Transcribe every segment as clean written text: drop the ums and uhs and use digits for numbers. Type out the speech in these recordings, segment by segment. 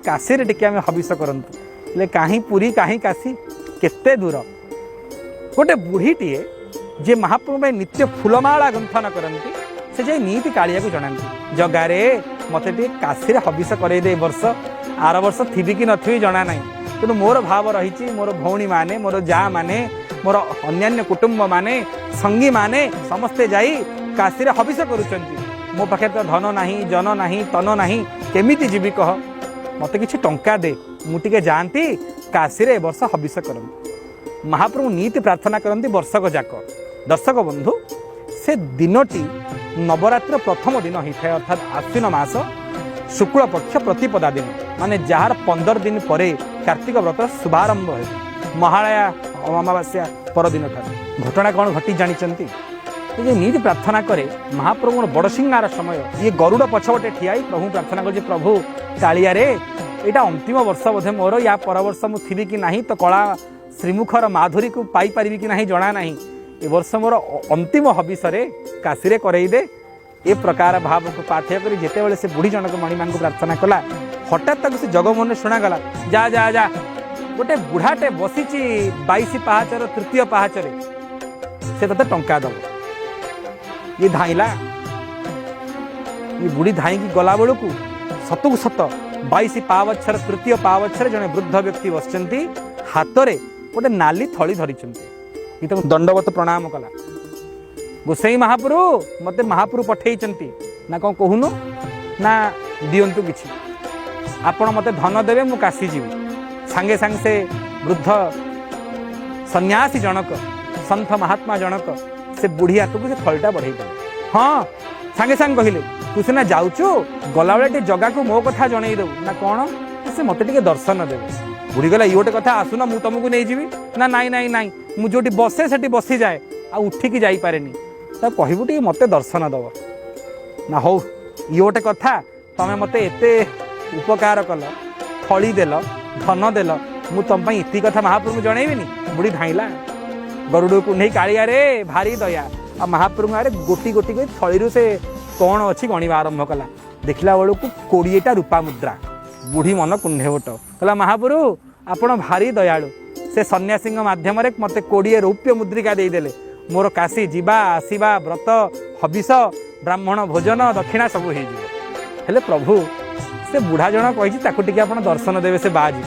काशी टिके आम हबिष करूँ कहीं पुरी कहीं काशी केते दूर गोटे बुढ़ीटीए जे महाप्रभु में नित्य फूलमाला गुंथन करती से जाई नीति कालिया को जनाती जगारे मत काशी हबिष करे दे वर्ष आर वर्ष थी कि नथी जना ना कि मोर भाव रही मोर भौणी माने मोर जा माने मोर अन्यान्य कुटुंब माने संगी माने समस्ते जाई काशी हबिष करुचंती मो पाखे तो धन नाही जन नाही तन नाही केमिति जीवी कह मत किछि टंका दे मुझे जाती काशी रे वर्ष हबिष करती महाप्रभु नीति प्रार्थना करती वर्षक जाक दर्शक बंधु से दिनटी नवरात्र प्रथम दिन होता है अर्थात आश्विन मास शुक्ल पक्ष प्रतिपदा दिन माने जार 15 दिन पर कार्तिक व्रत शुभारंभ है महालया अमावास्या परदिन घटना कौन घटी जानी ये नीति प्रार्थना करे महाप्रभु बड़ सिंगार समय ये गरुड़ पछपटे ठियाई प्रभु प्रार्थना कर प्रभु कालिया रे यहाँ अंतिम वर्ष बोधे मोर या पर वर्ष मुझी कि ना तो कला श्रीमुखर माधुरी को पाई पारि कि ना जना ना ए वर्ष मोर अंतिम हबिष काशी रे करई दे ए प्रकार भाव को पाथ्य कर जिते बड़े से बुढ़ी जनक मणिमा को प्रार्थना कला हठात तक से जगमोहन शुणागला जा जा जा गोटे बुढ़ाटे बसी 22 पाहाचर तृतीय पाहाचरे से तते टंका दब ये धाइला ये बुढ़ी धाई गला बेलू सतु सत 22 पावच्छर तृतीय पावच्छर जड़े वृद्ध व्यक्ति बसचंती हाथ में गोटे नाली थली धरी दंडवत प्रणाम कला गोसाई महाप्रभु मते महाप्रभु पठे ना कौन कहून ना दिंतु कि आपण मते धन देवे मु काशी जीवी सांगे सांगे से वृद्ध सन्यासी जनक संत महात्मा जनक से बुढ़ी हाथ को थलटा बढ़े हाँ सांगे सांगे कहले तू सीना जाऊचु गला बेले जगह को मो कथा जन देव ना कौन से मत दर्शन देवे बुढ़ी गला ये गोटे कथा आसुना मु तुमको नहीं जीवी ना नाई नाई नाई मुझे जो बसे से बसी जाए आ उठिकी जापे तो कहबू टे मत दर्शन दब ना हो ये गोटे कथा तमें मत एत उपकार कल थली देल धन देल मु तुम इति कथा महाप्रभु जनईबी बुढ़ी धाइला गरुड़ को नहीं कालिया रे भारी दया आ महाप्रभु आरे गोटी गोटी कर थली से कौन अच्छी गणवा आरंभ कला देखला बेलू को 20टा रूपा मुद्रा बुढ़ी मन कुंडे उठ कहला महाप्रभु आपण भारी दयालु से सन्यासी मध्यम मत 20 रौप्य मुद्रिका देदेले मोर काशी जीवा आसवा व्रत हबिष ब्राह्मण भोजन दक्षिणा सब हो प्रभु से बुढ़ा जन कही आप दर्शन देवे से बाजी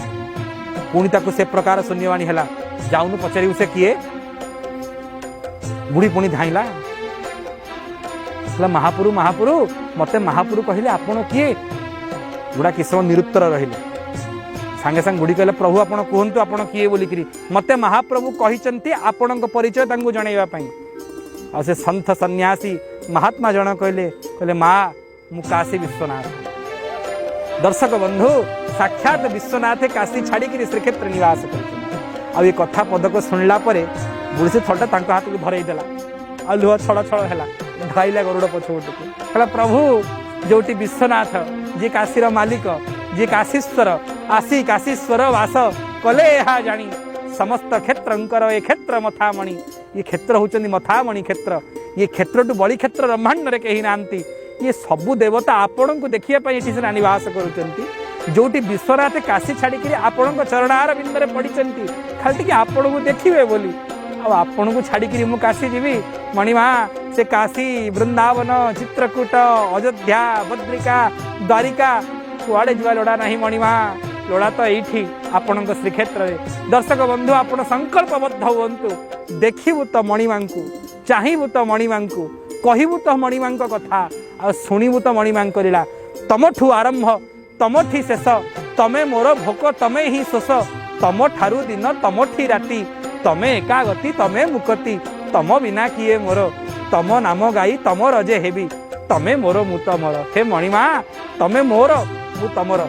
पुणी ताकू से प्रकार शून्यवाणी है जाऊनु पचारू से किए बुढ़ी पुणी धाइला महापुरु महापुरु मते महापुरु कहले आपण किए बुढ़ा किस समय निरुत्तर रही सांगे सांगे बुढ़ी कहले प्रभु आपण कहतु आपण किए बोलिकी मते महाप्रभु कही आपण परिचय जनइवाई आ से संत सन्यासी महात्मा जन कहले कहले माँ मु काशी विश्वनाथ दर्शक बंधु साक्षात विश्वनाथ काशी छाड़ी श्रीक्षेत्र निवास कर ये कथा पदक शुणला बुढ़ी से थलटा हाथ को भरई देला आ लुह छड़ छड़ है धाइला गरुड़ पछपटू प्रभु जोटी विश्वनाथ जी काशीर मालिक जी काशीश्वर आसी काशीश्वर वास कले यहाँ जानी समस्त क्षेत्र ए क्षेत्र मथामणि ये क्षेत्र होचंदी मथामणि क्षेत्र ये क्षेत्र टू बड़ी क्षेत्र ब्रह्मांड रे कहीं नांती ये सबु देवता आपण को देखिए ये से निवास करुँच जोटी विश्वनाथ काशी छाड़ी आपण चरणार बिंदे पड़ी खाली टी आपण को देखिए बोली आपण को छाड़ी मु काशी जीवी मणिमा से काशी वृंदावन चित्रकूट अयोध्या बद्रिका द्वारिका कुआड़े जुआ लोड़ा नहीं मणिमा लोड़ा तो ये आपण श्रीक्षेत्र दर्शक बंधु आप संकल्पबद्ध हूँ देखू तो मणिमा को चाहबू तो मणिमा को कहबू तो मणिमा कथा आ शुणु तो मणिमा करा तमठू आरंभ तमठी शेष तमे मोर भोक तमे ही शोष तम ठारू दिन तमठी राति तमे एकागति तमे मुकति तम बिना किए मोर तम नाम गाई तम रजे हेबी तमे मोर मु तमर हे मणिमा तमे मोर मु तमर